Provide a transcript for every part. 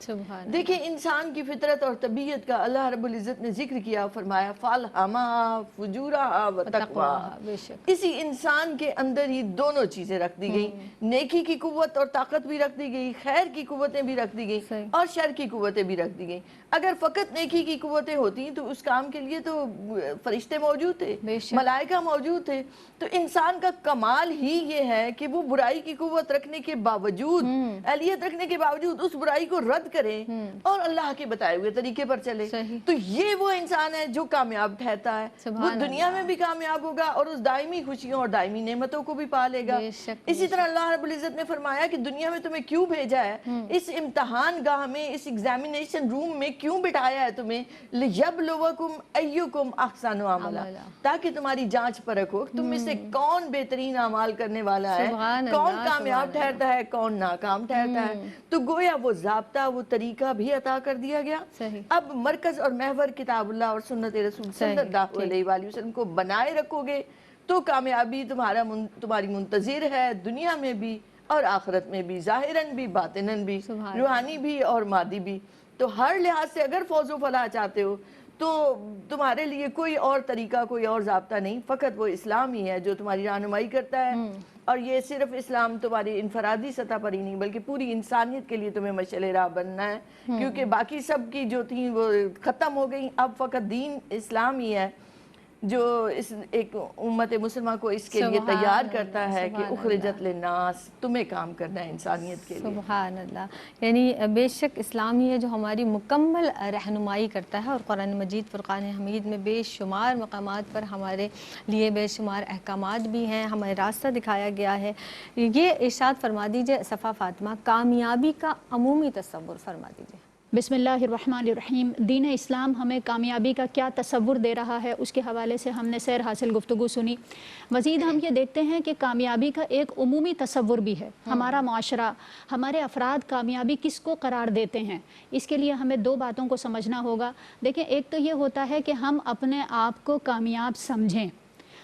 سبحان دیکھیں انسان کی فطرت اور طبیعت کا اللہ رب العزت نے ذکر کیا، فرمایا فَالْهَمَهَا فُجُورَهَا وَتَقْوَاهَا، بے شک اسی انسان کے اندر ہی دونوں چیزیں رکھ دی گئی، نیکی کی قوت اور طاقت بھی رکھ دی گئی، خیر کی قوتیں بھی رکھ دی گئی اور شر کی قوتیں بھی رکھ دی گئی۔ اگر فقط نیکی کی قوتیں ہوتی تو اس کام کے لیے تو فرشتے موجود تھے، ملائکہ موجود تھے، تو انسان کا کمال ہی یہ ہے کہ وہ برائی کی قوت رکھنے کے باوجود، اہلیت رکھنے کے باوجود اس برائی کو رد کرے اور اللہ کے بتائے ہوئے طریقے پر چلے۔ تو یہ وہ انسان ہے جو کامیاب ٹھہرتا ہے، وہ دنیا میں بھی کامیاب ہوگا اور اس دائمی خوشیوں اور دائمی نعمتوں کو بھی پا لے گا۔ اسی طرح اللہ رب العزت نے فرمایا کہ دنیا میں تمہیں کیوں بھیجا ہے، اس امتحان گاہ میں، اس ایگزامینیشن روم میں کیوں بٹھایا ہے تمہیں، لِيَبْلُوَكُمْ أَيُّكُمْ أَحْسَنُ عَمَلًا، تاکہ تمہاری جانچ پرکھ ہو تم میں سے کون بہترین اعمال کرنے والا ہے، کون کامیاب ٹھہرتا ہے، کون ناکام ٹھہرتا ہے۔ تو گویا وہ ضابطہ، وہ طریقہ بھی عطا کر دیا گیا۔ اب مرکز اور محور کتاب اللہ اور سنت رسول صلی اللہ علیہ وآلہ وسلم کو بنائے رکھو گے تو کامیابی تمہاری منتظر ہے، دنیا میں بھی اور آخرت میں بھی، ظاہراً بھی باطناً بھی، روحانی بھی اور مادی بھی۔ تو ہر لحاظ سے اگر فوز و فلاح چاہتے ہو تو تمہارے لیے کوئی اور طریقہ، کوئی اور ضابطہ نہیں، فقط وہ اسلام ہی ہے جو تمہاری رہنمائی کرتا ہے۔ اور یہ صرف اسلام تمہاری انفرادی سطح پر ہی نہیں بلکہ پوری انسانیت کے لیے تمہیں مشعل راہ بننا ہے، کیونکہ باقی سب کی جو تھیں وہ ختم ہو گئیں، اب فقط دین اسلام ہی ہے جو اس ایک امت مسلمہ کو اس کے لیے تیار کرتا ہے کہ اخرجت للناس، تمہیں کام کرنا ہے انسانیت کے لیے۔ سبحان اللہ، یعنی بے شک اسلام ہی ہے جو ہماری مکمل رہنمائی کرتا ہے، اور قرآن مجید فرقان حمید میں بے شمار مقامات پر ہمارے لیے بے شمار احکامات بھی ہیں، ہمیں راستہ دکھایا گیا ہے۔ یہ ارشاد فرما دیجئے صفا فاطمہ، کامیابی کا عمومی تصور فرما دیجئے۔ بسم اللہ الرحمن الرحیم۔ دین اسلام ہمیں کامیابی کا کیا تصور دے رہا ہے، اس کے حوالے سے ہم نے سیر حاصل گفتگو سنی۔ مزید ہم یہ دیکھتے ہیں کہ کامیابی کا ایک عمومی تصور بھی ہے۔ ہمارا معاشرہ، ہمارے افراد کامیابی کس کو قرار دیتے ہیں، اس کے لیے ہمیں دو باتوں کو سمجھنا ہوگا۔ دیکھیں، ایک تو یہ ہوتا ہے کہ ہم اپنے آپ کو کامیاب سمجھیں،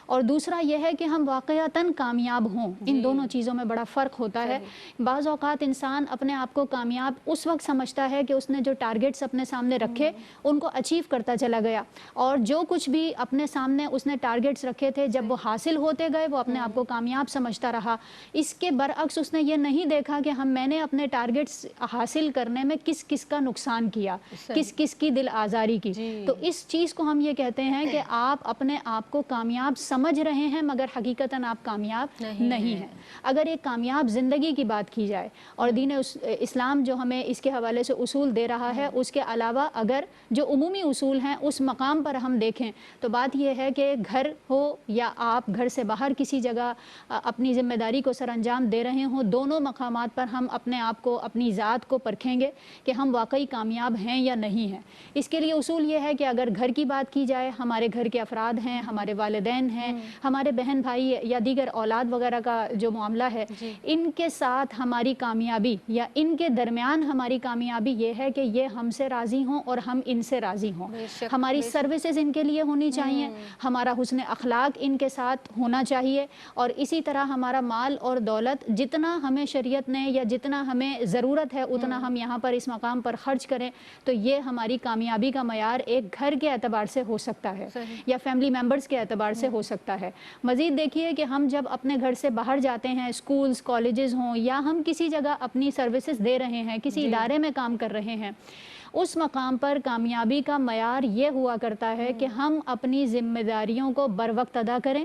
اور دوسرا یہ ہے کہ ہم واقعتاً کامیاب ہوں۔ ان دونوں چیزوں میں بڑا فرق ہوتا ہے۔ بعض اوقات انسان اپنے آپ کو کامیاب اس وقت سمجھتا ہے کہ اس نے جو ٹارگٹس اپنے سامنے رکھے ان کو اچیو کرتا چلا گیا، اور جو کچھ بھی اپنے سامنے اس نے ٹارگٹس رکھے تھے جب وہ حاصل ہوتے گئے وہ اپنے آپ کو کامیاب سمجھتا رہا۔ اس کے برعکس اس نے یہ نہیں دیکھا کہ میں نے اپنے ٹارگٹس حاصل کرنے میں کس کس کا نقصان کیا، کس کس کی دل آزاری کی۔ تو اس چیز کو ہم یہ کہتے ہیں کہ آپ اپنے آپ کو کامیاب سمجھ رہے ہیں مگر حقیقتاً آپ کامیاب نہیں ہیں۔ اگر ایک کامیاب زندگی کی بات کی جائے اور دین اسلام جو ہمیں اس کے حوالے سے اصول دے رہا ہے، اس کے علاوہ اگر جو عمومی اصول ہیں اس مقام پر ہم دیکھیں تو بات یہ ہے کہ گھر ہو یا آپ گھر سے باہر کسی جگہ اپنی ذمہ داری کو سر انجام دے رہے ہوں، دونوں مقامات پر ہم اپنے آپ کو، اپنی ذات کو پرکھیں گے کہ ہم واقعی کامیاب ہیں یا نہیں ہیں۔ اس کے لیے اصول یہ ہے کہ اگر گھر کی بات کی جائے، ہمارے گھر کے افراد ہیں، ہمارے والدین ہیں، ہمارے بہن بھائی یا دیگر اولاد وغیرہ کا جو معاملہ ہے، ان کے ساتھ ہماری کامیابی یا ان کے درمیان ہماری کامیابی یہ ہے کہ یہ ہم سے راضی ہوں اور ہم ان سے راضی ہوں۔ ہماری سروسز ان کے لیے ہونی چاہیے، ہمارا حسن اخلاق ان کے ساتھ ہونا چاہیے، اور اسی طرح ہمارا مال اور دولت جتنا ہمیں شریعت نے یا جتنا ہمیں ضرورت ہے اتنا ہم یہاں پر اس مقام پر خرچ کریں، تو یہ ہماری کامیابی کا معیار ایک گھر کے اعتبار سے ہو سکتا ہے یا فیملی ممبرز کے اعتبار سے ہو سکتا ہے۔ مزید دیکھیے کہ ہم جب اپنے گھر سے باہر جاتے ہیں، اسکولز، کالجز ہوں یا ہم کسی جگہ اپنی سروسز دے رہے ہیں، کسی ادارے میں کام کر رہے ہیں، اس مقام پر کامیابی کا معیار یہ ہوا کرتا ہے کہ ہم اپنی ذمہ داریوں کو بر وقت ادا کریں،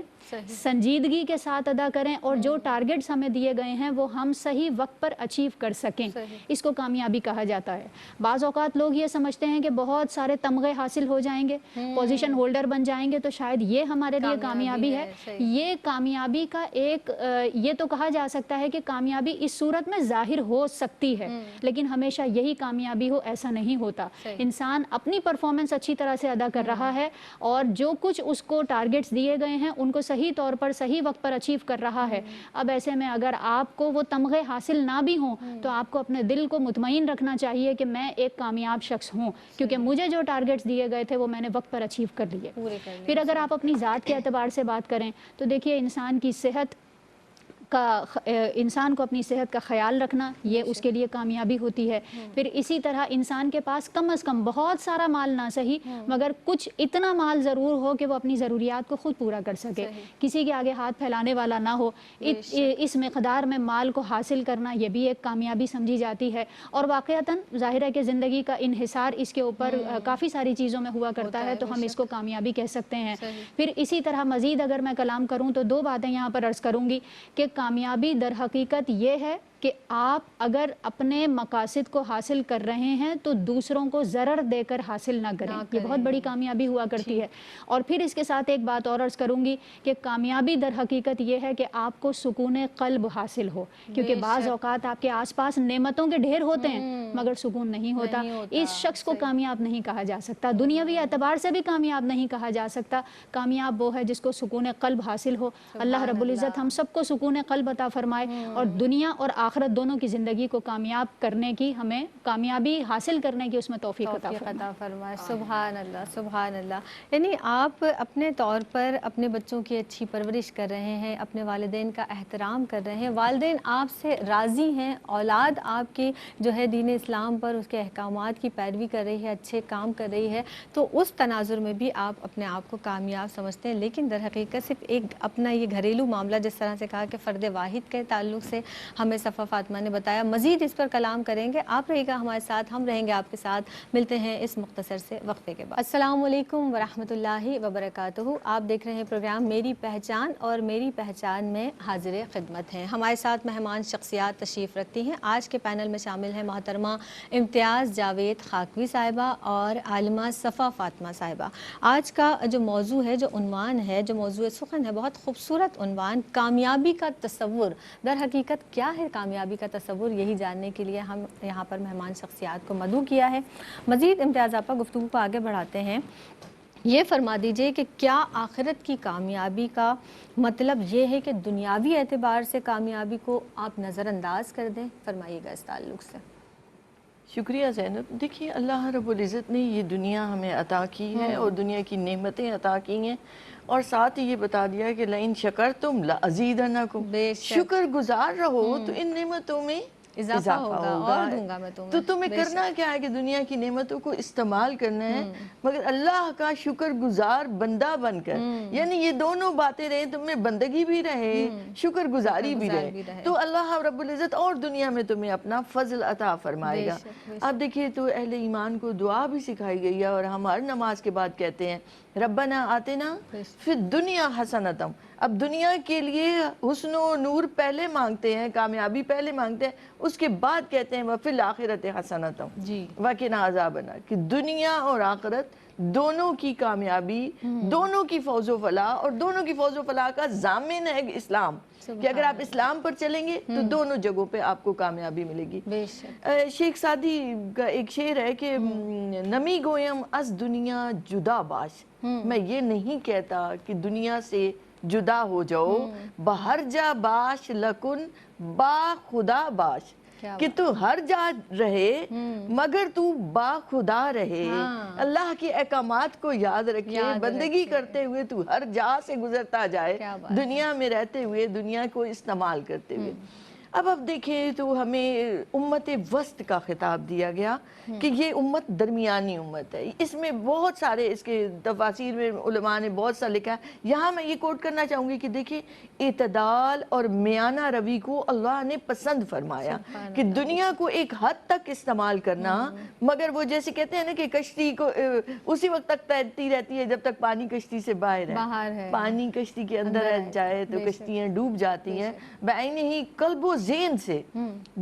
سنجیدگی کے ساتھ ادا کریں، اور جو ٹارگٹس ہمیں دیے گئے ہیں وہ ہم صحیح وقت پر اچیو کر سکیں۔ اس کو کامیابی کہا جاتا ہے۔ بعض اوقات لوگ یہ سمجھتے ہیں کہ بہت سارے تمغے حاصل ہو جائیں گے، پوزیشن ہولڈر بن جائیں گے تو شاید یہ ہمارے لیے کامیابی ہے۔ یہ کامیابی کا ایک یہ تو کہا جا سکتا ہے کہ کامیابی اس صورت میں ظاہر ہو سکتی ہے، لیکن ہمیشہ یہی کامیابی ہو ایسا نہیں ہوتا۔ انسان اپنی پرفارمنس اچھی طرح سے ادا کر رہا ہے اور جو کچھ اس کو ٹارگٹس دیے گئے ہیں ان کو صحیح طور پر صحیح وقت پر اچیو کر رہا ہے۔ اب ایسے میں اگر آپ کو وہ تمغے حاصل نہ بھی ہوں تو آپ کو اپنے دل کو مطمئن رکھنا چاہیے کہ میں ایک کامیاب شخص ہوں، کیونکہ مجھے جو ٹارگٹس دیے گئے تھے وہ میں نے وقت پر اچیو کر لیے۔ پھر اگر آپ اپنی ذات کے اعتبار سے بات کریں تو دیکھیے انسان کی صحت انسان کو اپنی صحت کا خیال رکھنا، یہ اس کے لیے کامیابی ہوتی ہے۔ پھر اسی طرح انسان کے پاس کم از کم بہت سارا مال نہ صحیح مگر کچھ اتنا مال ضرور ہو کہ وہ اپنی ضروریات کو خود پورا کر سکے، کسی کے آگے ہاتھ پھیلانے والا نہ ہو۔ اس مقدار میں مال کو حاصل کرنا یہ بھی ایک کامیابی سمجھی جاتی ہے، اور واقعتاً ظاہر ہے کہ زندگی کا انحصار اس کے اوپر کافی ساری چیزوں میں ہوا کرتا ہے، تو ہم اس کو کامیابی کہہ سکتے ہیں۔ پھر اسی طرح مزید اگر میں کلام کروں تو دو باتیں یہاں پر عرض کروں گی کہ کامیابی در حقیقت یہ ہے کہ آپ اگر اپنے مقاصد کو حاصل کر رہے ہیں تو دوسروں کو ضرر دے کر حاصل نہ کریں، یہ بہت بڑی کامیابی ہوا کرتی ہے۔ اور پھر اس کے ساتھ ایک بات اور عرض کروں گی کہ کامیابی در حقیقت یہ ہے کہ آپ کو سکون قلب حاصل ہو، کیونکہ بعض اوقات آپ کے آس پاس نعمتوں کے ڈھیر ہوتے ہیں مگر سکون نہیں ہوتا، اس شخص کو کامیاب نہیں کہا جا سکتا، دنیاوی اعتبار سے بھی کامیاب نہیں کہا جا سکتا۔ کامیاب وہ ہے جس کو سکون قلب حاصل ہو۔ اللہ رب العزت ہم سب کو سکون قلب عطا فرمائے اور دنیا اور آخرت دونوں کی زندگی کو کامیاب کرنے کی، ہمیں کامیابی حاصل کرنے کی اس میں توفیق عطا فرمائے۔ سبحان اللہ، سبحان اللہ۔ یعنی آپ اپنے طور پر اپنے بچوں کی اچھی پرورش کر رہے ہیں، اپنے والدین کا احترام کر رہے ہیں، والدین آپ سے راضی ہیں، اولاد آپ کی جو ہے دین اسلام پر اس کے احکامات کی پیروی کر رہی ہے، اچھے کام کر رہی ہے، تو اس تناظر میں بھی آپ اپنے آپ کو کامیاب سمجھتے ہیں۔ لیکن در حقیقت صرف ایک اپنا یہ گھریلو معاملہ جس طرح سے کہا کہ فرد واحد کے تعلق سے ہمیں صفا فاطمہ نے بتایا، مزید اس پر کلام کریں گے۔ آپ رہے گا ہمارے ساتھ، ہم رہیں گے آپ کے ساتھ۔ ملتے ہیں اس مختصر سے وقفے کے بعد۔ السلام علیکم ورحمۃ اللہ وبرکاتہ۔ آپ دیکھ رہے ہیں پروگرام میری پہچان، اور میری پہچان میں حاضر خدمت ہیں۔ ہمارے ساتھ مہمان شخصیات تشریف رکھتی ہیں۔ آج کے پینل میں شامل ہیں محترمہ امتیاز جاوید خاکوی صاحبہ اور عالمہ صفا فاطمہ صاحبہ۔ آج کا جو موضوع ہے، جو عنوان ہے، جو موضوع سخن ہے، بہت خوبصورت عنوان، کامیابی کا تصور۔ در حقیقت کیا ہے کامیابی کا تصور، یہی جاننے کے لیے ہم یہاں پر مہمان شخصیات کو مدعو کیا ہے۔ مزید امتیاز آپا گفتگو کو آگے بڑھاتے ہیں، یہ فرما دیجئے کہ کیا آخرت کی کامیابی کا مطلب یہ ہے کہ دنیاوی اعتبار سے کامیابی کو آپ نظر انداز کر دیں؟ فرمائیے گا اس تعلق سے۔ شکریہ زینب۔ دیکھیے اللہ رب العزت نے یہ دنیا ہمیں عطا کی ہے اور دنیا کی نعمتیں عطا کی ہیں، اور ساتھ ہی یہ بتا دیا کہ لئن شکرتم لأزیدنکم، شکر گزار رہو تو ان نعمتوں میں اضافہ ہوگا اور دوں گا میں تمہیں۔ تو تمہیں کرنا کیا ہے کہ دنیا کی نعمتوں کو استعمال کرنا ہے، مگر اللہ کا شکر گزار بندہ بن کر، یعنی یہ دونوں باتیں رہیں، تم میں بندگی بھی رہے، شکر گزاری بھی رہے، تو اللہ رب العزت اور دنیا میں تمہیں اپنا فضل عطا فرمائے گا۔ اب دیکھیے تو اہل ایمان کو دعا بھی سکھائی گئی ہے، اور ہم ہر نماز کے بعد کہتے ہیں ربنا آتنا فی الدنیا حسنتم۔ اب دنیا کے لیے حسن و نور پہلے مانگتے ہیں، کامیابی پہلے مانگتے ہیں، اس کے بعد کہتے ہیں وفی الآخرت حسنتم وقنا عذاب النار، کہ دنیا اور آخرت دونوں کی کامیابی، دونوں کی فوز و فلاح، اور دونوں کی فوز و فلاح کا ضامن ہے اسلام، کہ اگر آپ اسلام پر چلیں گے تو دونوں جگہوں پہ آپ کو کامیابی ملے گی۔ شیخ سعدی کا ایک شعر ہے کہ نمی گویم از دنیا جدا باش، میں یہ نہیں کہتا کہ دنیا سے جدا ہو جاؤ، بہر جا باش لکن با خدا باش، کہ تو ہر جا رہے مگر تو با خدا رہے، اللہ کے احکامات کو یاد رکھے، بندگی کرتے ہوئے تو ہر جا سے گزرتا جائے، دنیا میں رہتے ہوئے دنیا کو استعمال کرتے ہوئے۔ اب دیکھیں تو ہمیں امت وسط کا خطاب دیا گیا کہ یہ امت درمیانی امت ہے۔ اس میں بہت سارے اس کے تفاسیر میں علماء نے بہت سا لکھا ہے، یہاں میں یہ کوٹ کرنا چاہوں گی کہ دیکھیں اعتدال اور میانہ روی کو اللہ نے پسند فرمایا، کہ دنیا کو ایک حد تک استعمال کرنا، مگر وہ جیسے کہتے ہیں نا کہ کشتی کو اسی وقت تک تیرتی رہتی ہے جب تک پانی کشتی سے باہر ہے، پانی کشتی کے اندر جائے تو کشتیاں ڈوب جاتی ہیں۔ بعین ہی قلب و ذہن سے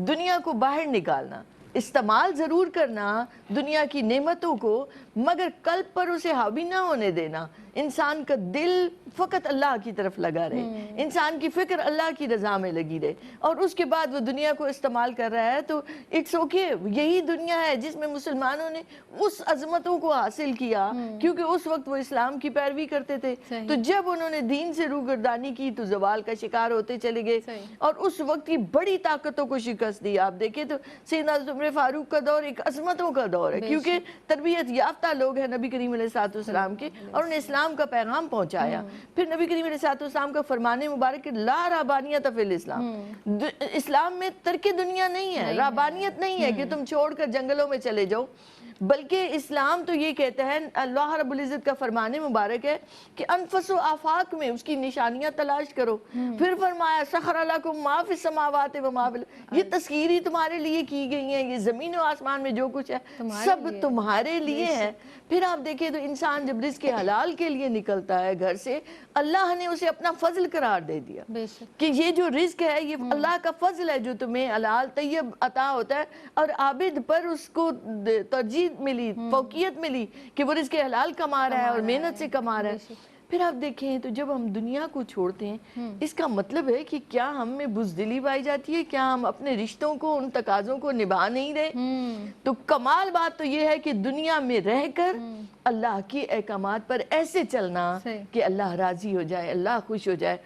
دنیا کو باہر نکالنا، استعمال ضرور کرنا دنیا کی نعمتوں کو، مگر قلب پر اسے حاوی نہ ہونے دینا، انسان کا دل فقط اللہ کی طرف لگا رہے، انسان کی فکر اللہ کی رضا میں لگی رہے، اور اس کے بعد وہ دنیا کو استعمال کر رہا ہے تو اٹس اوکے، یہی دنیا ہے جس میں مسلمانوں نے اس عظمتوں کو حاصل کیا، کیونکہ اس وقت وہ اسلام کی پیروی کرتے تھے، تو جب انہوں نے دین سے روگردانی کی تو زوال کا شکار ہوتے چلے گئے، اور اس وقت کی بڑی طاقتوں کو شکست دی۔ آپ دیکھیں تو سیدنا عمر فاروق کا دور ایک عظمتوں کا دور ہے، کیونکہ تربیت یافتہ لوگ ہیں نبی کریم علیہ السلام کے، اور انہیں اسلام اسلام کا پیغام پہنچایا. پھر نبی کریم علیہ السلام کا فرمان مبارک کہ لا رہبانیت فی الاسلام, اسلام میں ترک دنیا نہیں ہے, رہبانیت نہیں ہے کہ تم چھوڑ کر جنگلوں میں چلے جاؤ, بلکہ اسلام تو یہ کہتا ہے, اللہ رب العزت کا فرمان مبارک ہے کہ انفس و آفاق میں اس کی نشانیاں تلاش کرو. پھر فرمایا سخر لکم ما فی السماوات و ما فی الارض, یہ تسخیر ہی تمہارے لیے کی گئی ہیں, یہ زمین و آسمان میں جو کچھ ہے سب تمہارے لیے ہے. پھر آپ دیکھیں تو انسان جب رزق حلال کے لیے نکلتا ہے گھر سے, اللہ نے اسے اپنا فضل قرار دے دیا کہ یہ جو رزق ہے یہ اللہ کا فضل ہے جو تمہیں حلال طیب عطا ہوتا ہے, اور عابد پر اس کو ترجیح ملی, فوقیت ملی کہ وہ رزق حلال کما رہا ہے اور محنت سے کما رہا ہے. پھر آپ دیکھیں تو جب ہم دنیا کو چھوڑتے ہیں اس کا مطلب ہے کہ کیا ہم میں بزدلی پائی جاتی ہے, کیا ہم اپنے رشتوں کو, ان تقاضوں کو نبھا نہیں رہے. تو کمال بات تو یہ ہے کہ دنیا میں رہ کر اللہ کی احکامات پر ایسے چلنا کہ اللہ راضی ہو جائے, اللہ خوش ہو جائے.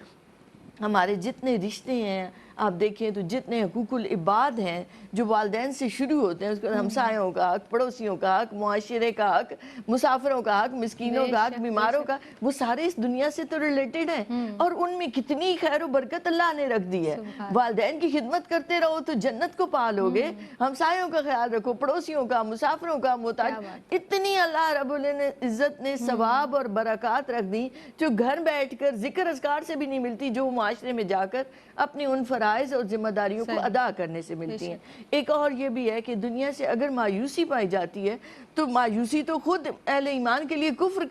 ہمارے جتنے رشتے ہیں آپ دیکھیں تو جتنے حقوق العباد ہیں جو والدین سے شروع ہوتے ہیں, اس کو ہمسایوں کا حق, پڑوسیوں کا حق, معاشرے کا حق, مسافروں کا حق, مسکینوں کا حق, بیماروں کا, وہ سارے اس دنیا سے تو ریلیٹڈ ہیں, اور ان میں کتنی خیر و برکت اللہ نے رکھ دی ہے. والدین کی خدمت کرتے رہو تو جنت کو پالو گے, ہمسایوں کا خیال رکھو, پڑوسیوں کا, مسافروں کا, محتاج, اتنی اللہ رب العزت نے ثواب اور برکات رکھ دی جو گھر بیٹھ کر ذکر اذکار سے بھی نہیں ملتی, جو معاشرے میں جا کر اپنی ان فرائض اور ذمہ داریوں کو ادا کرنے سے ملتی ہیں. ایک اور یہ بھی ہے کہ دنیا سے اگر مایوسی پائی جاتی ہے تو مایوسی تو خود اہل ایمان کے لیے کفر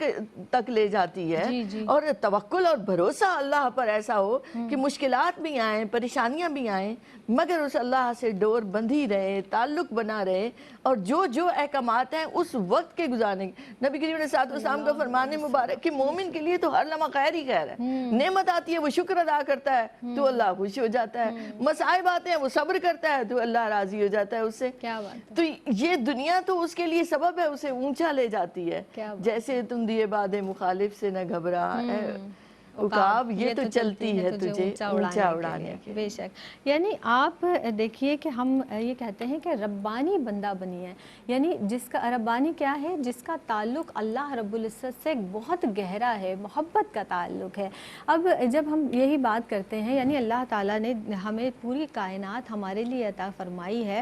تک لے جاتی ہے, اور توکل اور بھروسہ اللہ پر ایسا ہو کہ مشکلات بھی آئیں, پریشانیاں بھی آئیں, مگر اس اللہ سے ڈور بندھی رہے, تعلق بنا رہے, اور جو جو احکامات ہیں اس وقت کے گزارنے. نبی کریم علیہ السلام کا فرمان مبارک کہ مومن کے لیے تو ہر لمحہ خیر ہی خیر ہے. نعمت آتی ہے وہ شکر ادا کرتا ہے تو اللہ خوش ہو جاتا ہے, مصائب آتے ہیں وہ صبر کرتا ہے تو اللہ راضی ہو جاتا ہے اس سے. تو یہ دنیا تو اس کے لیے سبب ہے, اسے اونچا لے جاتی ہے. جیسے تم دیے باد مخالف سے نہ گھبرا عقاب, یہ تو چلتی ہے تجھے اونچا اڑانے کے. بے شک. یعنی آپ دیکھیے کہ ہم یہ کہتے ہیں کہ ربانی بندہ بنی ہے, یعنی جس کا ربانی کیا ہے, جس کا تعلق اللہ رب العزت سے بہت گہرا ہے, محبت کا تعلق ہے. اب جب ہم یہی بات کرتے ہیں, یعنی اللہ تعالیٰ نے ہمیں پوری کائنات ہمارے لیے عطا فرمائی ہے,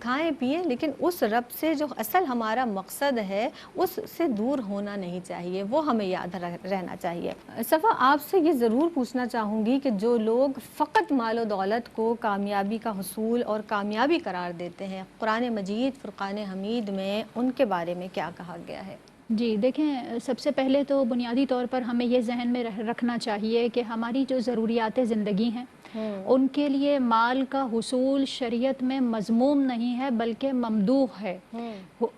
کھائیں پئیں, لیکن اس رب سے جو اصل ہمارا مقصد ہے اس سے دور ہونا نہیں چاہیے, وہ ہمیں یاد رہنا چاہیے. صفا آپ سے یہ ضرور پوچھنا چاہوں گی کہ جو لوگ فقط مال و دولت کو کامیابی کا حصول اور کامیابی قرار دیتے ہیں, قرآن مجید فرقان حمید میں ان کے بارے میں کیا کہا گیا ہے؟ جی دیکھیں, سب سے پہلے تو بنیادی طور پر ہمیں یہ ذہن میں رکھنا چاہیے کہ ہماری جو ضروریات زندگی ہیں ان کے لیے مال کا حصول شریعت میں مذموم نہیں ہے بلکہ ممدوح ہے.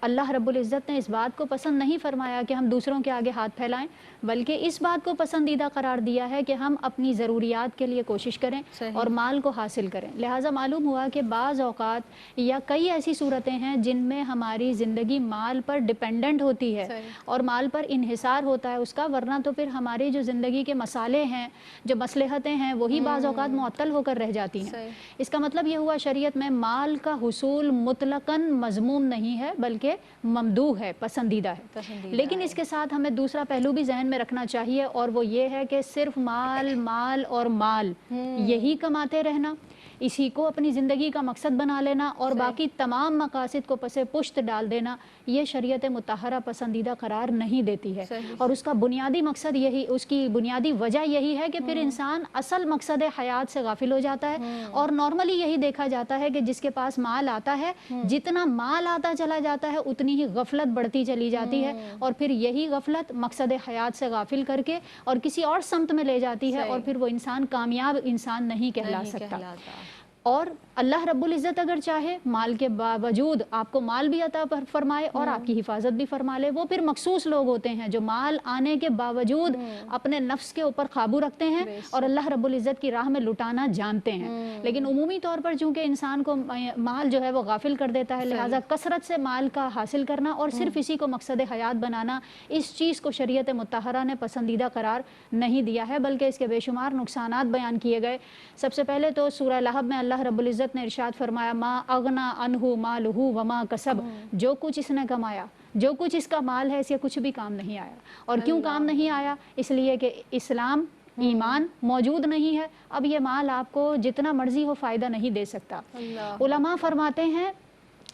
اللہ رب العزت نے اس بات کو پسند نہیں فرمایا کہ ہم دوسروں کے آگے ہاتھ پھیلائیں, بلکہ اس بات کو پسندیدہ قرار دیا ہے کہ ہم اپنی ضروریات کے لیے کوشش کریں اور مال کو حاصل کریں. لہٰذا معلوم ہوا کہ بعض اوقات یا کئی ایسی صورتیں ہیں جن میں ہماری زندگی مال پر ڈپینڈنٹ ہوتی ہے اور مال پر انحصار ہوتا ہے اس کا, ورنہ تو پھر ہماری جو زندگی کے مسالے ہیں, جو مصلحتیں ہیں, وہی بعض اوقات معطل ہو کر رہ جاتی ہیں. اس کا مطلب یہ ہوا شریعت میں مال کا حصول مطلقاً مذموم نہیں ہے بلکہ ممدوح ہے, پسندیدہ ہے. لیکن اس کے ساتھ ہمیں دوسرا پہلو بھی ذہن میں رکھنا چاہیے, اور وہ یہ ہے کہ صرف مال مال اور مال یہی کماتے رہنا, اسی کو اپنی زندگی کا مقصد بنا لینا اور باقی تمام مقاصد کو پس پشت ڈال دینا, یہ شریعت مطہرہ پسندیدہ قرار نہیں دیتی ہے. اور اس کا بنیادی مقصد یہی, اس کی بنیادی وجہ یہی ہے کہ پھر انسان اصل مقصد حیات سے غافل ہو جاتا ہے. اور نارملی یہی دیکھا جاتا ہے کہ جس کے پاس مال آتا ہے, جتنا مال آتا چلا جاتا ہے اتنی ہی غفلت بڑھتی چلی جاتی ہے, اور پھر یہی غفلت مقصد حیات سے غافل کر کے اور کسی اور سمت میں لے جاتی ہے, اور پھر وہ انسان کامیاب انسان نہیں کہلا سکتا. اور اللہ رب العزت اگر چاہے مال کے باوجود آپ کو مال بھی عطا فرمائے اور آپ کی حفاظت بھی فرما لے. وہ پھر مخصوص لوگ ہوتے ہیں جو مال آنے کے باوجود اپنے نفس کے اوپر قابو رکھتے ہیں اور اللہ رب العزت کی راہ میں لٹانا جانتے ہیں. لیکن عمومی طور پر چونکہ انسان کو مال جو ہے وہ غافل کر دیتا ہے, لہٰذا کثرت سے مال کا حاصل کرنا اور صرف اسی کو مقصد حیات بنانا, اس چیز کو شریعت مطہرہ نے پسندیدہ قرار نہیں دیا ہے, بلکہ اس کے بے شمار نقصانات بیان کیے گئے. سب سے پہلے تو سورہ لہب میں اللہ رب العزت نے ارشاد فرمایا, ما اغنا عنہ مالہ وما کسب, جو کچھ اس نے کمایا جو کچھ اس کا مال ہے اس کے کچھ بھی کام نہیں آیا. اور کیوں کام نہیں آیا؟ اس لیے کہ اسلام ایمان موجود نہیں ہے. اب یہ مال آپ کو جتنا مرضی ہو فائدہ نہیں دے سکتا. علماء فرماتے ہیں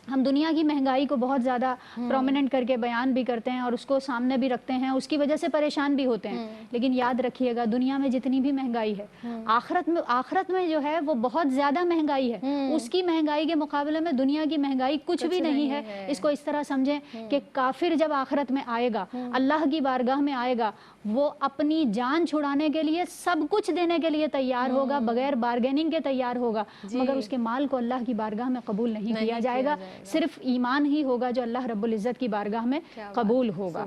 ہم دنیا کی مہنگائی کو بہت زیادہ پرومیننٹ کر کے بیان بھی کرتے ہیں اور اس کو سامنے بھی رکھتے ہیں, اس کی وجہ سے پریشان بھی ہوتے ہیں, لیکن یاد رکھیے گا دنیا میں جتنی بھی مہنگائی ہے آخرت میں جو ہے وہ بہت زیادہ مہنگائی ہے. اس کی مہنگائی کے مقابلے میں دنیا کی مہنگائی کچھ بھی نہیں ہے. اس کو اس طرح سمجھیں کہ کافر جب آخرت میں آئے گا, اللہ کی بارگاہ میں آئے گا, وہ اپنی جان چھڑانے کے لیے سب کچھ دینے کے لیے تیار ہوگا, بغیر بارگیننگ کے تیار ہوگا, مگر اس کے مال کو اللہ کی بارگاہ میں قبول نہیں کیا جائے گا. صرف ایمان ہی ہوگا جو اللہ رب العزت کی بارگاہ میں قبول ہوگا.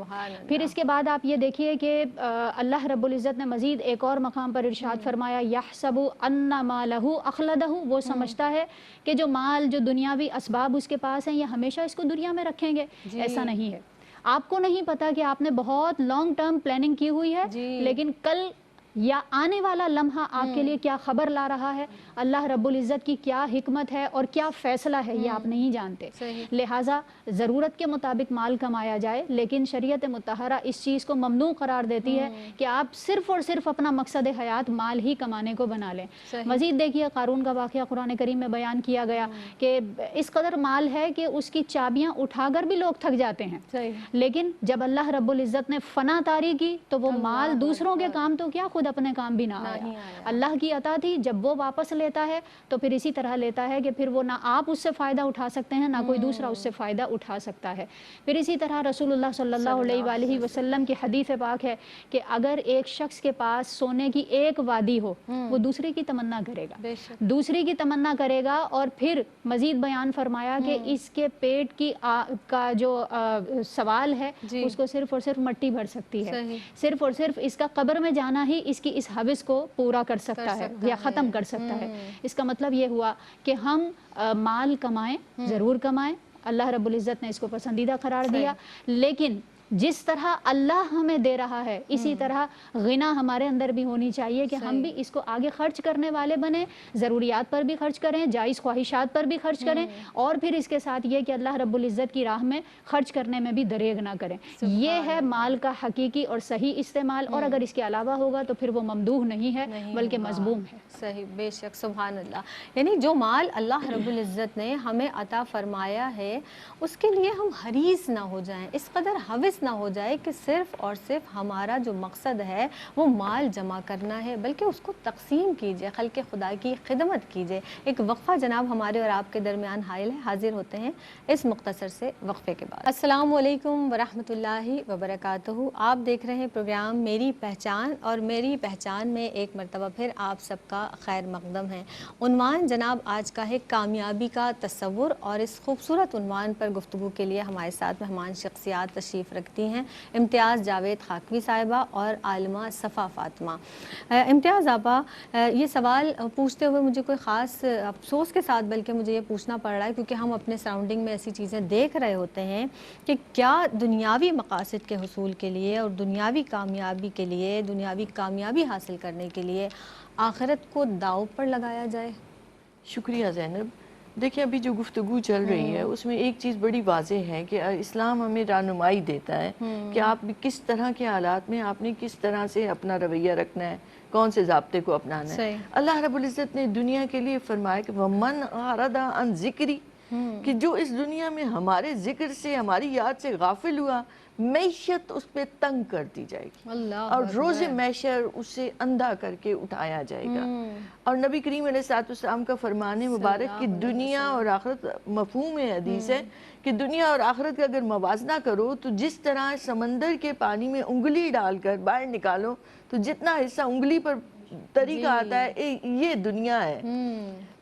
پھر اس کے بعد آپ یہ دیکھیے کہ اللہ رب العزت نے مزید ایک اور مقام پر ارشاد فرمایا یحسب ان مالہ اخلدہ, وہ سمجھتا ہے کہ جو مال جو دنیاوی اسباب اس کے پاس ہیں یہ ہمیشہ اس کو دنیا میں رکھیں گے. ایسا نہیں ہے. آپ کو نہیں پتا کہ آپ نے بہت لانگ ٹرم پلاننگ کی ہوئی ہے, لیکن کل یا آنے والا لمحہ آپ کے لیے کیا خبر لا رہا ہے, اللہ رب العزت کی کیا حکمت ہے اور کیا فیصلہ ہے, یہ آپ نہیں جانتے. لہٰذا ضرورت کے مطابق مال کمایا جائے, لیکن شریعت مطہرہ اس چیز کو ممنوع قرار دیتی ہے کہ آپ صرف اور صرف اپنا مقصد حیات مال ہی کمانے کو بنا لیں. مزید دیکھیے قارون کا واقعہ قرآن کریم میں بیان کیا گیا کہ اس قدر مال ہے کہ اس کی چابیاں اٹھا کر بھی لوگ تھک جاتے ہیں, لیکن جب اللہ رب العزت نے فنا طاری کی تو وہ مال دوسروں کے کام تو کیا خود اپنے کام بھی نہ آیا. اللہ کی عطا تھی, جب وہ واپس لیتا ہے تو پھر اسی طرح لیتا ہے کہ پھر وہ نہ آپ اس سے فائدہ اٹھا سکتے ہیں نہ کوئی دوسرا اس سے فائدہ اٹھا سکتا ہے. پھر اسی طرح رسول اللہ صلی اللہ علیہ وآلہ وسلم کی حدیث پاک ہے کہ اگر ایک شخص کے پاس سونے کی ایک وادی ہو, وہ دوسرے کی تمنا کرے گا, دوسری کی تمنا کرے گا, اور پھر مزید بیان فرمایا کہ اس کے پیٹ کی کا جو سوال ہے اس کو صرف اور صرف مٹی بھر سکتی ہے, صرف اور صرف اس کا قبر میں جانا ہی اس کی اس حوث کو پورا کر سکتا ہے یا ختم کر سکتا ہے. اس کا مطلب یہ ہوا کہ ہم مال کمائیں, ضرور کمائیں, اللہ رب العزت نے اس کو پسندیدہ قرار دیا, لیکن جس طرح اللہ ہمیں دے رہا ہے اسی طرح غنا ہمارے اندر بھی ہونی چاہیے کہ ہم بھی اس کو آگے خرچ کرنے والے بنیں, ضروریات پر بھی خرچ کریں, جائز خواہشات پر بھی خرچ کریں, اور پھر اس کے ساتھ یہ کہ اللہ رب العزت کی راہ میں خرچ کرنے میں بھی دریغ نہ کریں. یہ ہے مال کا حقیقی اور صحیح استعمال, اور اگر اس کے علاوہ ہوگا تو پھر وہ ممدوح نہیں ہے بلکہ مذموم ہے. صحیح, بے شک, سبحان اللہ. یعنی جو مال اللہ رب العزت نے ہمیں عطا فرمایا ہے اس کے لیے ہم حریص نہ ہو جائیں, اس قدر حوث نہ ہو جائے کہ صرف اور صرف ہمارا جو مقصد ہے وہ مال جمع کرنا ہے, بلکہ اس کو تقسیم کیجئے, خلق خدا کی خدمت کیجئے. ایک وقفہ جناب ہمارے اور آپ کے درمیان حائل ہے, حاضر ہوتے ہیں اس مختصر سے وقفے کے بعد. السلام علیکم ورحمۃ اللہ وبرکاتہ. آپ دیکھ رہے ہیں پروگرام میری پہچان, اور میری پہچان میں ایک مرتبہ پھر آپ سب کا خیر مقدم ہے. عنوان جناب آج کا ہے کامیابی کا تصور, اور اس خوبصورت عنوان پر گفتگو کے لیے ہمارے ساتھ مہمان شخصیات تشریف رکھتی ہیں امتیاز جاوید خاکوی صاحبہ اور عالمہ صفا فاطمہ. امتیاز آپا, یہ سوال پوچھتے ہوئے مجھے کوئی خاص افسوس کے ساتھ بلکہ مجھے یہ پوچھنا پڑ رہا ہے, کیونکہ ہم اپنے سراؤنڈنگ میں ایسی چیزیں دیکھ رہے ہوتے ہیں کہ کیا دنیاوی مقاصد کے حصول کے لیے اور دنیاوی کامیابی کے لیے, دنیاوی کامیابی حاصل کرنے کے لیے آخرت کو داؤ پر لگایا جائے؟ شکریہ زینب. دیکھیں ابھی جو گفتگو چل رہی ہے اس میں ایک چیز بڑی واضح ہے کہ اسلام ہمیں رہنمائی دیتا ہے کہ آپ کس طرح کے حالات میں آپ نے کس طرح سے اپنا رویہ رکھنا ہے, کون سے ضابطے کو اپنانا ہے. اللہ رب العزت نے دنیا کے لیے فرمایا کہ وَمَنْ أَعْرَضَ عَنْ ذِكْرِي, کہ جو اس دنیا میں ہمارے ذکر سے, ہماری یاد سے غافل ہوا, معیشت اس پہ تنگ کر دی جائے گی اور روز محشر اسے اندھا کر کے اٹھایا جائے گا. اور نبی کریم علیہ السلام کا فرمان مبارک کہ دنیا اور آخرت, مفہوم حدیث ہے کہ دنیا اور آخرت کا اگر موازنہ کرو تو جس طرح سمندر کے پانی میں انگلی ڈال کر باہر نکالو تو جتنا حصہ انگلی پر طریقہ آتا ہے یہ دنیا ہے.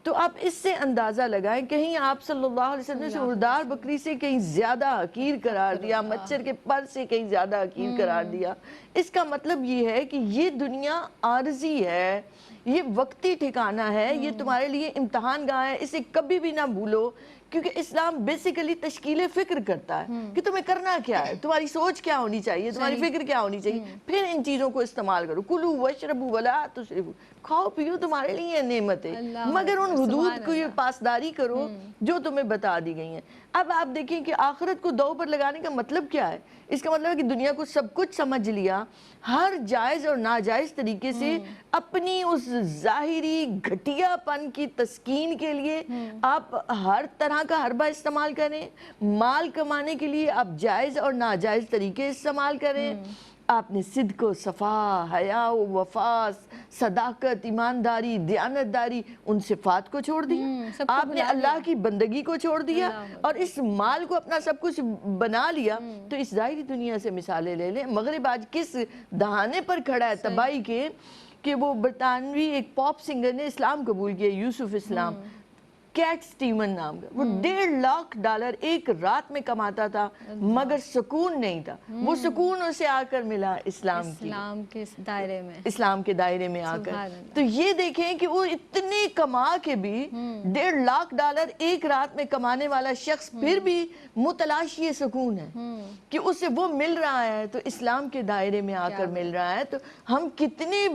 تو آپ اس سے اندازہ لگائیں, کہیں آپ صلی اللہ علیہ وسلم نے اردار بکری سے کہیں زیادہ حقیر قرار دیا, مچھر کے پر سے کہیں زیادہ حقیر قرار دیا. اس کا مطلب یہ ہے کہ یہ دنیا عارضی ہے, یہ وقتی ٹھکانہ ہے, یہ تمہارے لیے امتحان گاہ ہے, اسے کبھی بھی نہ بھولو. کیونکہ اسلام بیسیکلی تشکیل فکر کرتا ہے کہ تمہیں کرنا کیا ہے, تمہاری سوچ کیا ہونی چاہیے, تمہاری فکر کیا ہونی چاہیے, پھر ان چیزوں کو استعمال کرو. کلو واشربو ولا تسرفو, کھاؤ پیو تمہارے لیے نعمت ہے, مگر ان حدود کو یہ پاسداری کرو جو تمہیں بتا دی گئی ہیں. اب آپ دیکھیں کہ آخرت کو دو پر لگانے کا مطلب کیا ہے؟ اس کا مطلب ہے کہ دنیا کو سب کچھ سمجھ لیا، ہر جائز اور ناجائز طریقے سے اپنی اس ظاہری گھٹیا پن کی تسکین کے لیے آپ ہر طرح کا حربہ استعمال کریں، مال کمانے کے لیے آپ جائز اور ناجائز طریقے استعمال کریں، آپ نے صدق و صفا، حیا و وفا، صداقت، ایمانداری، دیانتداری ان صفات کو چھوڑ دیا، آپ نے اللہ کی بندگی کو چھوڑ دیا اور اس مال کو اپنا سب کچھ بنا لیا۔ تو اس ظاہری دنیا سے مثالیں لے لیں، مغرب آج کس دہانے پر کھڑا ہے تباہی کے کہ وہ برطانوی ایک پاپ سنگر نے اسلام قبول کیا، یوسف اسلام، کیٹ سٹیون نام کا، وہ $1.5 ایک رات میں کماتا تھا مگر سکون نہیں تھا، وہ سکون اسے آ کر ملا اسلام کے دائرے میں، اسلام کے دائرے میں آ کر۔ تو یہ دیکھیں کہ وہ اتنے کما کے بھی $1.5 ایک رات میں کمانے والا شخص پھر بھی متلاشی سکون ہے کہ اسے وہ مل رہا ہے، تو اسلام کے دائرے میں آ کر مل رہا ہے۔ تو ہم کتنے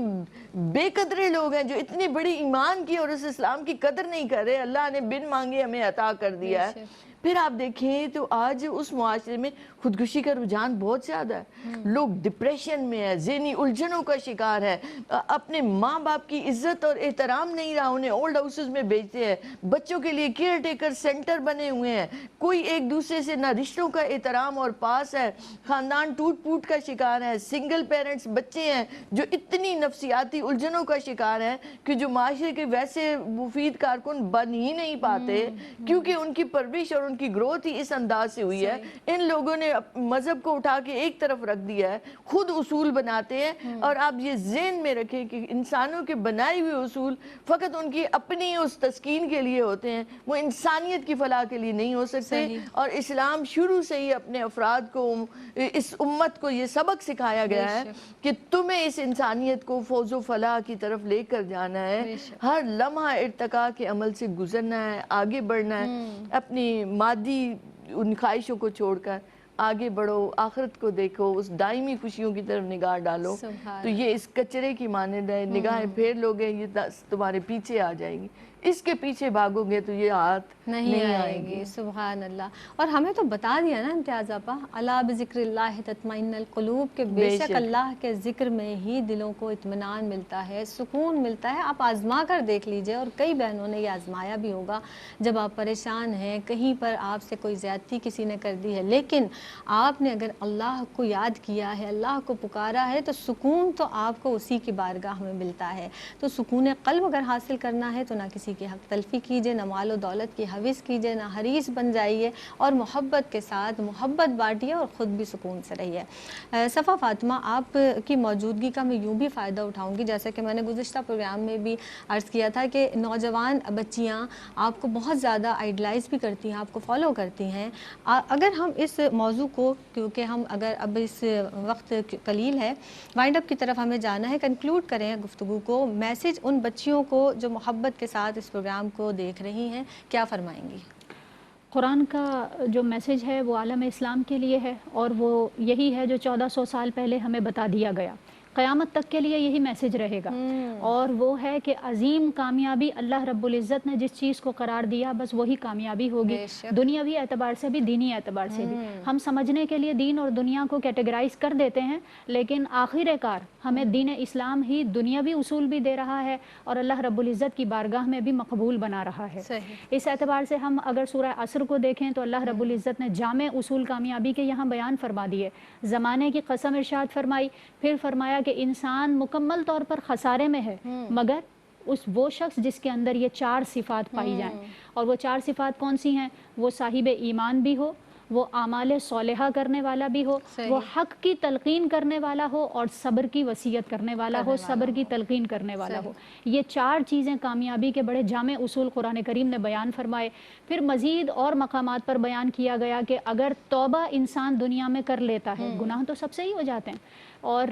بے قدرے لوگ ہیں جو اتنی بڑی ایمان کی اور اس اسلام کی قدر نہیں کر رہے، اللہ نے بن مانگے ہمیں عطا کر دیا ہے۔ پھر آپ دیکھیں تو آج اس معاشرے میں خودکشی کا رجحان بہت زیادہ ہے، لوگ ڈپریشن میں ہے، ذہنی الجھنوں کا شکار ہے، اپنے ماں باپ کی عزت اور احترام نہیں رہا، انہیں اولڈ ہاؤسز میں بھیجتے ہیں، بچوں کے لیے کیئر ٹیکر سینٹر بنے ہوئے ہیں، کوئی ایک دوسرے سے نہ رشتوں کا احترام اور پاس ہے، خاندان ٹوٹ پوٹ کا شکار ہے، سنگل پیرنٹس بچے ہیں جو اتنی نفسیاتی الجھنوں کا شکار ہیں کہ جو معاشرے کے ویسے مفید کارکن بن ہی نہیں پاتے کیونکہ ان کی پرورش اور ان کی گروتھ ہی اس انداز سے ہوئی ہے۔ ان لوگوں نے مذہب کو اٹھا کے ایک طرف رکھ دیا ہے، خود اصول بناتے ہیں، اور آپ یہ ذہن میں رکھیں کہ انسانوں کے بنائے ہوئے اصول فقط ان کی اپنی اس تسکین کے لیے ہوتے ہیں، وہ انسانیت کی فلاح کے لیے نہیں ہو سکتے۔ اور اسلام شروع سے ہی اپنے افراد کو، اس امت کو یہ سبق سکھایا گیا ہے کہ تمہیں اس انسانیت کو فوز و فلاح کی طرف لے کر جانا ہے، ہر لمحہ ارتقاء کے عمل سے گزرنا ہے، آگے بڑھنا ہے، اپنی مادی ان خواہشوں کو چھوڑ کر آگے بڑھو، آخرت کو دیکھو، اس دائمی خوشیوں کی طرف نگاہ ڈالو۔ تو یہ اس کچرے کی مانند ہے، نگاہیں پھیر لوگے یہ تمہارے پیچھے آ جائیں گی، اس کے پیچھے بھاگو گے تو یہ ہاتھ نہیں آئیں گی۔ سبحان اللہ۔ اور ہمیں تو بتا دیا نا امتیاز آپا، الا بذکر اللہ تطمئن القلوب، کہ بے شک اللہ کے ذکر میں ہی دلوں کو اطمینان ملتا ہے، سکون ملتا ہے۔ آپ آزما کر دیکھ لیجئے، اور کئی بہنوں نے یہ آزمایا بھی ہوگا، جب آپ پریشان ہیں، کہیں پر آپ سے کوئی زیادتی کسی نے کر دی ہے، لیکن آپ نے اگر اللہ کو یاد کیا ہے، اللہ کو پکارا ہے، تو سکون تو آپ کو اسی کی بارگاہ میں ملتا ہے۔ تو سکون قلب اگر حاصل کرنا ہے تو نہ کسی کی حق تلفی کیجئے، نہ مال و دولت کی حوث کیجئے، نہ حریص بن جائیے، اور محبت کے ساتھ محبت بانٹیے اور خود بھی سکون سے رہیے۔ صفا فاطمہ، آپ کی موجودگی کا میں یوں بھی فائدہ اٹھاؤں گی، جیسا کہ میں نے گزشتہ پروگرام میں بھی عرض کیا تھا کہ نوجوان بچیاں آپ کو بہت زیادہ آئیڈلائز بھی کرتی ہیں، آپ کو فالو کرتی ہیں۔ اگر ہم اس موضوع کو، کیونکہ ہم اگر اب اس وقت قلیل ہے، وائنڈ اپ کی طرف ہمیں جانا ہے، کنکلوڈ کریں گفتگو کو، میسج ان بچیوں کو جو محبت کے ساتھ اس پروگرام کو دیکھ رہی ہیں، کیا فرمائیں گی؟ قرآن کا جو میسج ہے وہ عالم اسلام کے لیے ہے، اور وہ یہی ہے جو 1400 سال پہلے ہمیں بتا دیا گیا، قیامت تک کے لیے یہی میسج رہے گا، اور وہ ہے کہ عظیم کامیابی اللہ رب العزت نے جس چیز کو قرار دیا بس وہی کامیابی ہوگی، دنیاوی اعتبار سے بھی، دینی اعتبار سے بھی۔ ہم سمجھنے کے لیے دین اور دنیا کو کیٹیگرائز کر دیتے ہیں، لیکن آخر کار ہمیں دین اسلام ہی دنیاوی اصول بھی دے رہا ہے اور اللہ رب العزت کی بارگاہ میں بھی مقبول بنا رہا ہے۔ اس اعتبار سے ہم اگر سورہ عصر کو دیکھیں تو اللہ رب العزت نے جامع اصول کامیابی کے یہاں بیان فرما دیے، زمانے کی قسم ارشاد فرمائی، پھر فرمایا کہ انسان مکمل طور پر خسارے میں ہے مگر وہ شخص جس کے اندر یہ 4 صفات پائی جائیں، اور وہ 4 صفات کون سی ہیں؟ وہ صاحب ایمان بھی ہو، وہ اعمال صالحہ کرنے والا بھی ہو، وہ حق کی تلقین کرنے والا ہو، اور صبر کی وصیت کرنے والا ہو، صبر کی تلقین کرنے والا ہو۔ یہ 4 چیزیں کامیابی کے بڑے جامع اصول قرآن کریم نے بیان فرمائے۔ پھر مزید اور مقامات پر بیان کیا گیا کہ اگر توبہ انسان دنیا میں کر لیتا ہے، گناہ تو سب سے ہی ہو جاتے ہیں، اور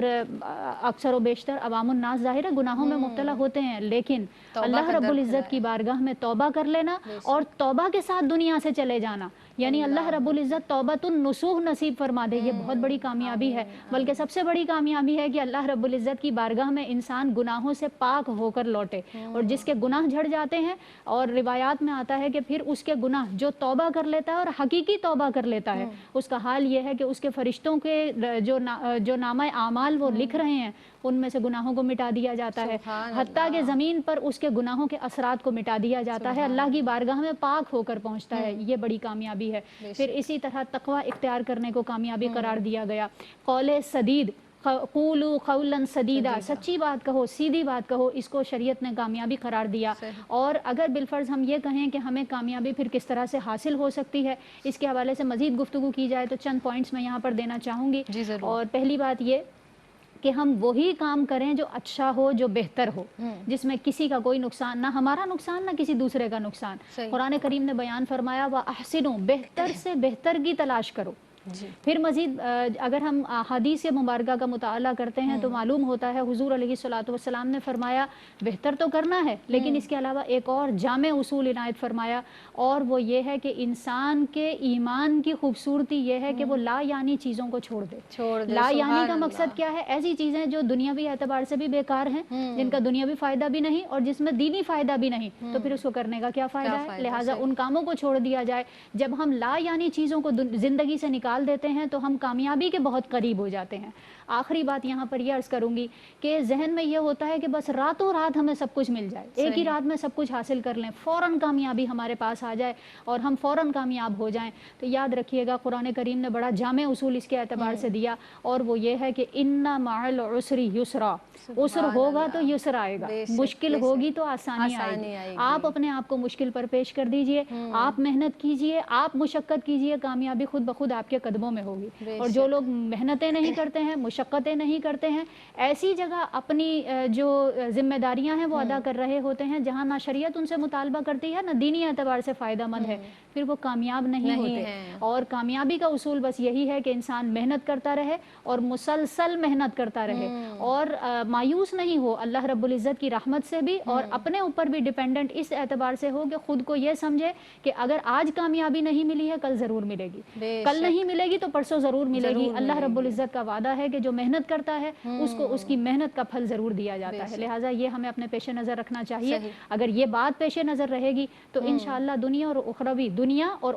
اکثر و بیشتر عوام الناس ظاہر ہے گناہوں میں مبتلا ہوتے ہیں، لیکن اللہ رب العزت کی بارگاہ میں توبہ کر لینا اور توبہ کے ساتھ دنیا سے چلے جانا، یعنی اللہ رب العزت توبۃ النصوح نصیب فرما دے، یہ بہت بڑی کامیابی ہے۔ بلکہ سب سے بڑی کامیابی ہے کہ اللہ رب العزت کی بارگاہ میں انسان گناہوں سے پاک ہو کر لوٹے، اور جس کے گناہ جھڑ جاتے ہیں، اور روایات میں آتا ہے کہ پھر اس کے گناہ جو توبہ کر لیتا ہے اور حقیقی توبہ کر لیتا ہے، اس کا حال یہ ہے کہ اس کے فرشتوں کے جو نامہ اعمال وہ لکھ رہے ہیں ان میں سے گناہوں کو مٹا دیا جاتا ہے، حتیٰ کہ زمین پر اس کے گناہوں کے اثرات کو مٹا دیا جاتا ہے، اللہ کی بارگاہ میں پاک ہو کر پہنچتا ہے۔ یہ بڑی کامیابی ہے۔ پھر اسی طرح تقوی اختیار کرنے کو کامیابی قرار دیا گیا۔ قول سدید، قولوا قولا سدیدا، سچی بات کہو، سیدھی بات کہو، اس کو شریعت نے کامیابی قرار دیا۔ اور اگر بالفرض ہم یہ کہیں کہ ہمیں کامیابی پھر کس طرح سے حاصل ہو سکتی ہے، اس کے حوالے سے مزید گفتگو کی جائے تو چند پوائنٹس میں یہاں پر دینا چاہوں گی۔ اور پہلی بات یہ کہ ہم وہی کام کریں جو اچھا ہو، جو بہتر ہو، جس میں کسی کا کوئی نقصان، نہ ہمارا نقصان نہ کسی دوسرے کا نقصان۔ قرآن کریم نے بیان فرمایا وَأَحْسِنُوا، بہتر سے بہتر کی تلاش کرو۔ پھر مزید اگر ہم حدیث مبارکہ کا مطالعہ کرتے ہیں تو معلوم ہوتا ہے حضور علیہ الصلوۃ والسلام نے فرمایا بہتر تو کرنا ہے، لیکن اس کے علاوہ ایک اور جامع اصول عنایت فرمایا، اور وہ یہ ہے کہ انسان کے ایمان کی خوبصورتی یہ ہے کہ وہ لا یعنی چیزوں کو چھوڑ دے۔ لا یعنی کا مقصد کیا ہے؟ ایسی چیزیں جو دنیاوی اعتبار سے بھی بیکار ہیں، جن کا دنیاوی فائدہ بھی نہیں اور جس میں دینی فائدہ بھی نہیں، تو پھر اس کو کرنے کا کیا فائدہ ہے؟ لہٰذا ان کاموں کو چھوڑ دیا جائے۔ جب ہم لا یعنی چیزوں کو زندگی سے نکال دیتے ہیں تو ہم کامیابی کے بہت قریب ہو جاتے ہیں۔ آخری بات یہاں پر یہ عرض کروں گی کہ ذہن میں یہ ہوتا ہے کہ بس راتوں رات ہمیں سب کچھ مل جائے، ایک ہی رات میں سب کچھ حاصل کر لیں، فوراً کامیابی ہمارے پاس آ جائے اور ہم فوراً کامیاب ہو جائیں۔ تو یاد رکھیے گا قرآن کریم نے بڑا جامع اصول اس کے اعتبار سے دیا، اور وہ یہ ہے کہ ان مع العسر یسرا، عسر ہوگا تو یسر آئے گا، مشکل ہوگی تو آسانی آئے گی۔ آپ اپنے آپ کو مشکل پر پیش کر دیجئے، آپ محنت کیجئے، آپ مشقت کیجئے، کامیابی خود بخود آپ کے قدموں میں ہوگی۔ اور جو لوگ محنتیں نہیں کرتے ہیں، مشقتیں نہیں کرتے ہیں، ایسی جگہ اپنی جو ذمہ داریاں ہیں وہ ادا کر رہے ہوتے ہیں جہاں نہ شریعت ان سے مطالبہ کرتی ہے نہ دینی اعتبار سے فائدہ مند ہے، پھر وہ کامیاب نہیں ہوتے۔ اور کامیابی کا اصول بس یہی ہے کہ انسان محنت کرتا رہے اور مسلسل محنت کرتا رہے، اور مایوس نہیں ہو اللہ رب العزت کی رحمت سے بھی، اور اپنے اوپر بھی ڈیپینڈنٹ اس اعتبار سے ہو کہ خود کو یہ سمجھے کہ اگر آج کامیابی نہیں ملی ہے کل ضرور ملے گی، کل نہیں ملے گی تو پرسوں ضرور ملے گی۔ اللہ رب العزت کا وعدہ ہے کہ جو محنت کرتا ہے اس کو اس کی محنت کا پھل ضرور دیا جاتا ہے۔ لہٰذا یہ ہمیں اپنے پیش نظر رکھنا چاہیے۔ اگر یہ بات پیش نظر رہے گی تو انشاءاللہ دنیا اور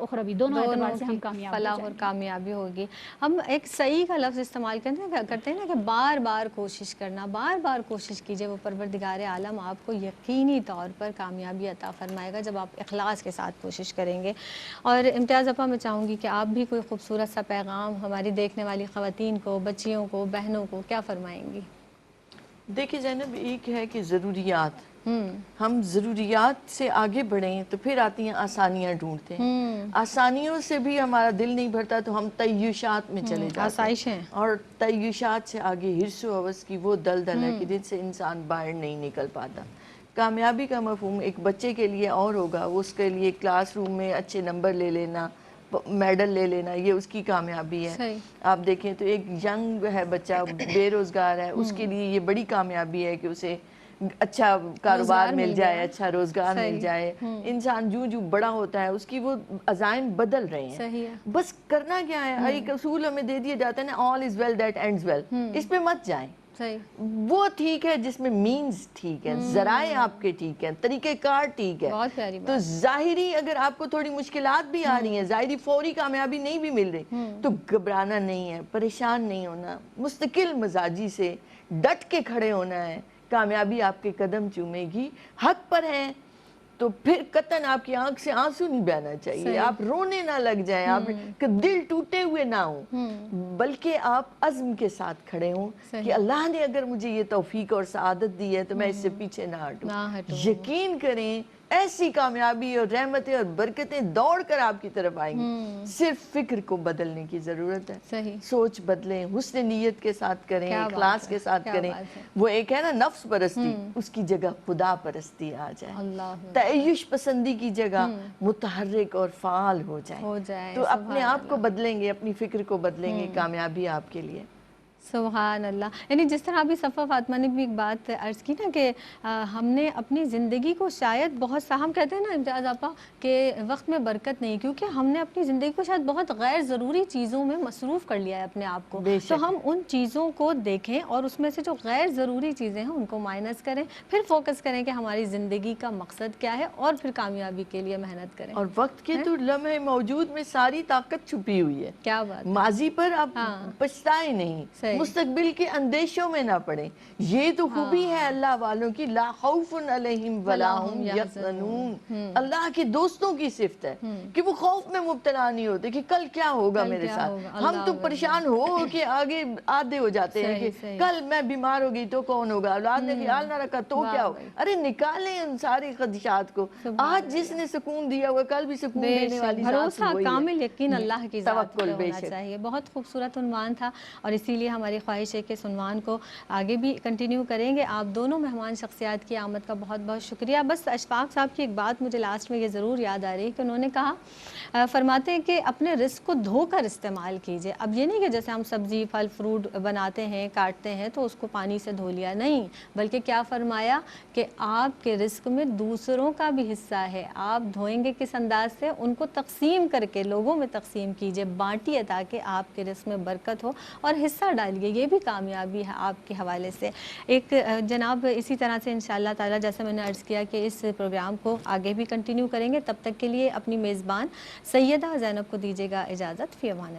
اخروی دونوں اعتبار سے ہم کامیاب فلاح اور کامیابی ہوگی۔ ہم ایک صحیح کا لفظ استعمال کرتے ہیں نا کہ بار بار کوشش کرنا، بار بار کوشش کیجئے، وہ پروردگار عالم آپ کو یقینی طور پر کامیابی عطا فرمائے گا جب آپ اخلاص کے ساتھ کوشش کریں گے۔ اور امتیاز اپا میں چاہوں گی کہ آپ بھی کوئی خوبصورت سا پیغام ہماری دیکھنے والی خواتین کو، بچیوں کو، بہنوں کو کیا فرمائیں گی؟ دیکھیں زینب، ایک ہے کہ ضروریات، ہم ضروریات سے آگے بڑھیں تو پھر آتی ہیں آسانیاں ڈھونڈتے ہیں، آسانیوں سے بھی ہمارا دل نہیں بھرتا تو ہم تعیشات میں چلے جاتے ہیں، اور تعیشات سے آگے حرص و ہوس کی وہ دلدل ہے کہ جن سے انسان باہر نہیں نکل پاتا۔ کامیابی کا مفہوم ایک بچے کے لیے اور ہوگا، اس کے لیے کلاس روم میں اچھے نمبر لے لینا، میڈل لے لینا، یہ اس کی کامیابی ہے۔ آپ دیکھیں تو ایک ینگ ہے بچہ، بے روزگار ہے، اس کے لیے یہ بڑی کامیابی ہے کہ اسے اچھا کاروبار مل جائے، اچھا روزگار مل جائے۔ انسان جو بڑا ہوتا ہے اس کی وہ عزائم بدل رہے ہیں، بس کرنا کیا ہے؟ ایک اصول ہمیں دے دیا جاتا ہے نا، all is well that ends well، اس پہ مت جائیں۔ وہ ٹھیک ہے جس میں مینز ٹھیک ہے، ذرائع آپ کے ٹھیک ہیں، طریقہ کار ٹھیک ہے، تو ظاہری اگر آپ کو تھوڑی مشکلات بھی آ رہی ہیں، ظاہری فوری کامیابی نہیں بھی مل رہی، تو گھبرانا نہیں ہے، پریشان نہیں ہونا، مستقل مزاجی سے ڈٹ کے کھڑے ہونا ہے۔ کامیابی آپ کے قدم چومے گی، حق پر ہیں تو پھر قطعاً آپ کی آنکھ سے آنسو نہیں بہنا چاہیے، آپ رونے نہ لگ جائیں، آپ دل ٹوٹے ہوئے نہ ہوں، بلکہ آپ عزم کے ساتھ کھڑے ہوں کہ اللہ نے اگر مجھے یہ توفیق اور سعادت دی ہے تو میں اس سے پیچھے نہ ہٹوں۔ یقین کریں ایسی کامیابی اور رحمتیں اور برکتیں دوڑ کر آپ کی طرف آئیں گی، صرف فکر کو بدلنے کی ضرورت ہے، سوچ بدلیں، حسن نیت کے ساتھ کریں، اخلاص کے ساتھ کریں۔ وہ ایک ہے نا نفس پرستی، اس کی جگہ خدا پرستی آ جائے، تعیش پسندی کی جگہ متحرک اور فعال ہو جائے، تو اپنے آپ کو بدلیں گے، اپنی فکر کو بدلیں گے، کامیابی آپ کے لیے۔ سبحان اللہ. یعنی جس طرح ابھی صفا فاطمہ نے بھی ایک بات عرض کی نا کہ ہم نے اپنی زندگی کو شاید بہت سا، ہم کہتے ہیں نا امتیاز آپا کہ وقت میں برکت نہیں، کیونکہ ہم نے اپنی زندگی کو شاید بہت غیر ضروری چیزوں میں مصروف کر لیا ہے اپنے آپ کو. تو ہم ان چیزوں کو دیکھیں اور اس میں سے جو غیر ضروری چیزیں ہیں ان کو مائنس کریں، پھر فوکس کریں کہ ہماری زندگی کا مقصد کیا ہے اور پھر کامیابی کے لیے محنت کریں. اور وقت کے تو لمحے موجود میں ساری طاقت چھپی ہوئی ہے. کیا بات. ماضی پر آپ پچھتائیں نہیں، مستقبل کے اندیشوں میں نہ پڑیں. یہ تو خوبی ہے اللہ والوں کی، لا خوف علیہم ولا ہم یحزنون. اللہ کے دوستوں کی صفت ہے کہ وہ خوف میں مبتلا نہیں ہوتے کہ کل کیا ہوگا میرے ساتھ. ہم تو پریشان ہو کہ آگے آدھے ہو جاتے ہیں کہ کل میں بیمار ہو گئی تو کون ہوگا، اولاد نے خیال نہ رکھا تو کیا ہوگا. ارے نکالیں ان ساری خدشات کو. آج جس نے سکون دیا ہوا کل بھی سکون دینے والی ذات بھروسہ وہی ہے. کامل یقین اللہ کی ذات پر توکل. ہونا چاہیے. بہت خوبصورت عنوان تھا اور اسی لیے ہماری خواہش ہے کہ اس عنوان کو آگے بھی کنٹینیو کریں گے. آپ دونوں مہمان شخصیات کی آمد کا بہت بہت شکریہ. بس اشفاق صاحب کی ایک بات مجھے لاسٹ میں یہ ضرور یاد آ رہی ہے کہ انہوں نے کہا، فرماتے ہیں کہ اپنے رزق کو دھو کر استعمال کیجئے. اب یہ نہیں کہ جیسے ہم سبزی پھل فروٹ بناتے ہیں کاٹتے ہیں تو اس کو پانی سے دھو لیا، نہیں، بلکہ کیا فرمایا کہ آپ کے رزق میں دوسروں کا بھی حصہ ہے. آپ دھوئیں گے کس انداز سے، ان کو تقسیم کر کے لوگوں میں تقسیم کیجئے، بانٹیے تاکہ آپ کے رزق میں برکت ہو اور حصہ ڈالیے. یہ بھی کامیابی ہے آپ کے حوالے سے. ایک جناب اسی طرح سے انشاءاللہ تعالی جیسے میں نے عرض کیا کہ اس پروگرام کو آگے بھی کنٹینیو کریں گے. تب تک کے لیے اپنی میزبان سیدہ زینب کو دیجیے گا اجازت. فی امان اللہ.